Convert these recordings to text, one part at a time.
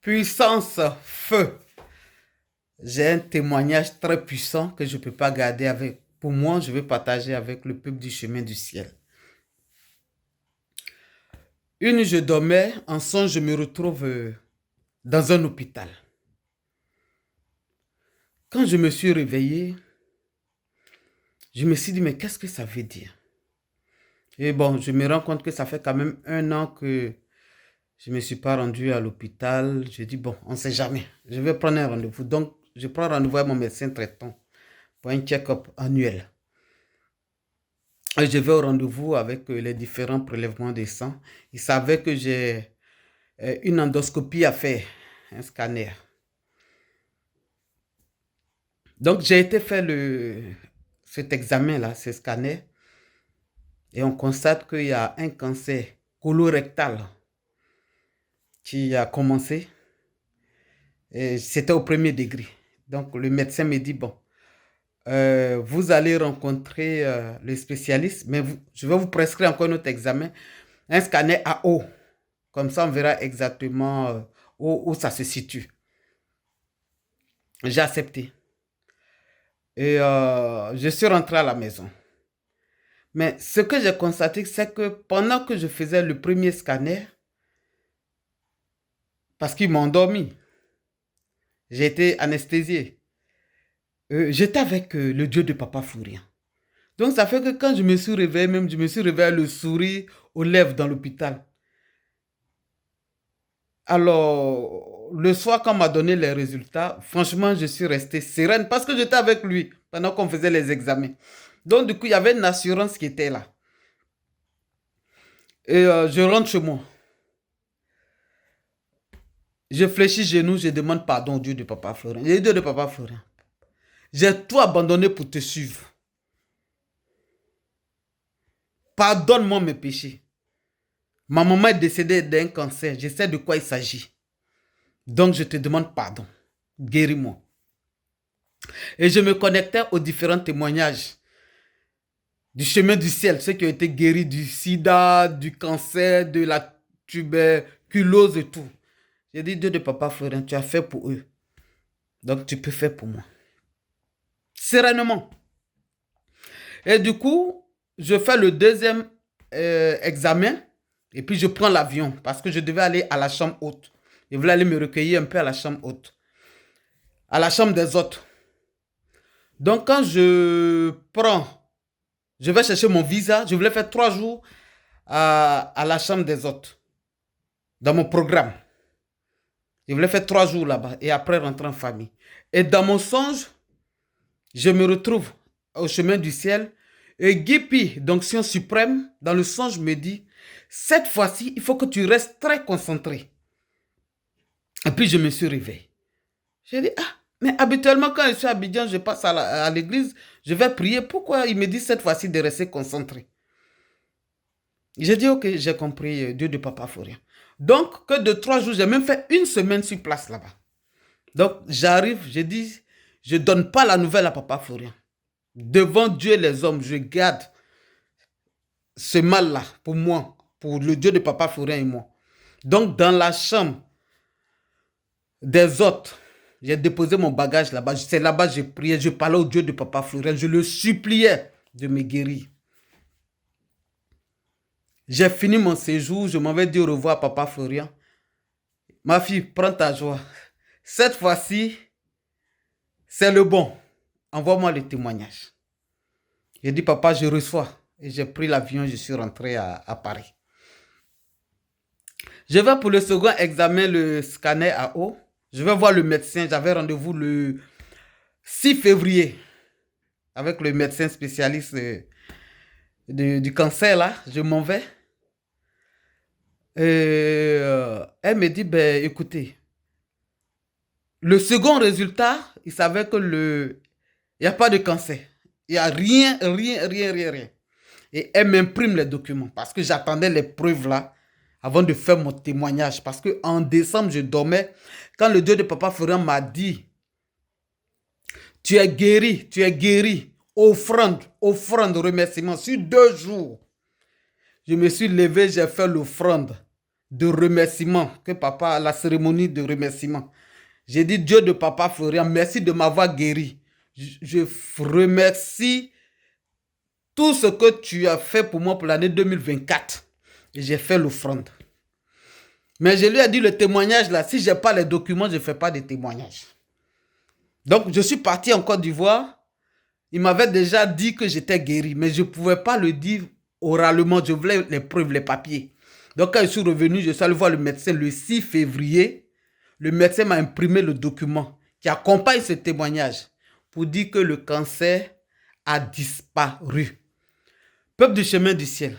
Puissance, feu. J'ai un témoignage très puissant que je ne peux pas garder avec. Pour moi, je vais partager avec le peuple du chemin du ciel. Une nuit, je dormais, en songe, je me retrouve dans un hôpital. Quand je me suis réveillé, je me suis dit, mais qu'est-ce que ça veut dire? Et bon, je me rends compte que ça fait quand même 1 an que je ne me suis pas rendu à l'hôpital. Je dis, bon, on ne sait jamais. Je vais prendre un rendez-vous. Donc, je prends rendez-vous avec mon médecin traitant pour un check-up annuel. Et je vais au rendez-vous avec les différents prélèvements de sang. Il savait que j'ai une endoscopie à faire, un scanner. Donc, j'ai été faire cet examen-là, ce scanner, et on constate qu'il y a un cancer colorectal qui a commencé. C'était au premier degré. Donc, le médecin me dit, bon, vous allez rencontrer le spécialiste, mais je vais vous prescrire encore un autre examen, un scanner à eau. Comme ça, on verra exactement où ça se situe. J'ai accepté. Et je suis rentré à la maison. Mais ce que j'ai constaté, c'est que pendant que je faisais le premier scanner, parce qu'ils m'ont endormi, j'ai été anesthésié. J'étais avec le Dieu de Papa Fourien. Donc ça fait que quand je me suis réveillé, même je me suis réveillé le sourire aux lèvres dans l'hôpital. Alors, le soir, quand on m'a donné les résultats, franchement, je suis restée sereine parce que j'étais avec lui pendant qu'on faisait les examens. Donc, du coup, il y avait une assurance qui était là. Et je rentre chez moi. Je fléchis genoux, je demande pardon au Dieu de Papa Florent. J'ai dit, Dieu de Papa Florent, j'ai tout abandonné pour te suivre. Pardonne-moi mes péchés. Ma maman est décédée d'un cancer. Je sais de quoi il s'agit. Donc, je te demande pardon. Guéris-moi. Et je me connectais aux différents témoignages du chemin du ciel, ceux qui ont été guéris du sida, du cancer, de la tuberculose et tout. J'ai dit, Dieu de Papa Florent, tu as fait pour eux. Donc, tu peux faire pour moi. Sereinement. Et du coup, je fais le deuxième examen et puis je prends l'avion parce que je devais aller à la chambre haute. Je voulais aller me recueillir un peu à la chambre haute, à la chambre des autres. Donc, quand je vais chercher mon visa, je voulais faire 3 jours à la chambre des autres dans mon programme. Je voulais faire 3 jours là-bas et après rentrer en famille. Et dans mon songe, je me retrouve au chemin du ciel. Et Gipi, d'onction suprême, dans le songe, me dit, cette fois-ci, il faut que tu restes très concentré. Et puis, je me suis réveillé. J'ai dit, ah, mais habituellement, quand je suis à Abidjan, je passe à l'église, je vais prier. Pourquoi il me dit cette fois-ci de rester concentré? J'ai dit, ok, j'ai compris, Dieu de Papa Fourien. Donc, que de 3 jours, j'ai même fait 1 semaine sur place là-bas. Donc, j'arrive, je dis, je ne donne pas la nouvelle à Papa Fourien. Devant Dieu et les hommes, je garde ce mal-là pour moi, pour le Dieu de Papa Fourien et moi. Donc, dans la chambre des autres, j'ai déposé mon bagage là-bas. C'est là-bas que j'ai prié, je parlais au Dieu de Papa Fourien, je le suppliais de me guérir. J'ai fini mon séjour, je m'en vais dire au revoir à Papa Florian. Ma fille, prends ta joie. Cette fois-ci, c'est le bon. Envoie-moi le témoignage. J'ai dit, papa, je reçois. Et j'ai pris l'avion, je suis rentré à Paris. Je vais pour le second examen, le scanner à eau. Je vais voir le médecin. J'avais rendez-vous le 6 février avec le médecin spécialiste du cancer là. Je m'en vais. Et elle me dit, ben écoutez, le second résultat, il savait que il n'y a pas de cancer. Il n'y a rien, rien, rien, rien, rien. Et elle m'imprime les documents parce que j'attendais les preuves là avant de faire mon témoignage. Parce qu'en décembre, je dormais. Quand le Dieu de Papa Florent m'a dit, tu es guéri, offrande, remerciement sur 2 jours. Je me suis levé, j'ai fait l'offrande. de remerciement, que papa, la cérémonie de remerciement. J'ai dit, Dieu de papa Florian, merci de m'avoir guéri. Je remercie tout ce que tu as fait pour moi pour l'année 2024. Et j'ai fait l'offrande. Mais je lui ai dit le témoignage là, si je n'ai pas les documents, je ne fais pas de témoignage. Donc, je suis parti en Côte d'Ivoire. Il m'avait déjà dit que j'étais guéri, mais je ne pouvais pas le dire oralement. Je voulais les preuves, les papiers. Donc, quand je suis revenu, je suis allé voir le médecin le 6 février. Le médecin m'a imprimé le document qui accompagne ce témoignage pour dire que le cancer a disparu. Peuple du chemin du ciel,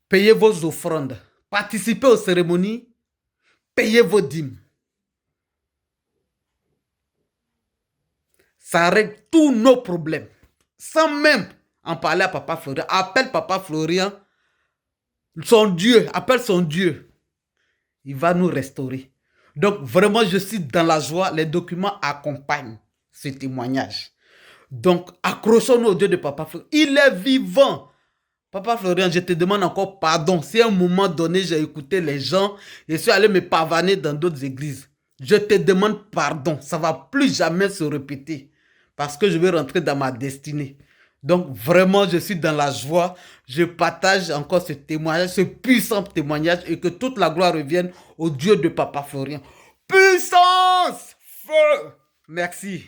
payez vos offrandes, participez aux cérémonies, payez vos dîmes. Ça règle tous nos problèmes. Sans même en parler à papa Florian. Appelle papa Florian, son Dieu, appelle son Dieu. Il va nous restaurer. Donc vraiment, je suis dans la joie. Les documents accompagnent ce témoignage. Donc accrochons-nous au Dieu de papa Florian. Il est vivant. Papa Florian, je te demande encore pardon. Si à un moment donné, j'ai écouté les gens, je suis allé me pavaner dans d'autres églises. Je te demande pardon. Ça ne va plus jamais se répéter. Parce que je vais rentrer dans ma destinée. Donc vraiment, je suis dans la joie. Je partage encore ce témoignage, ce puissant témoignage et que toute la gloire revienne au Dieu de papa Florian. Puissance! Feu! Merci.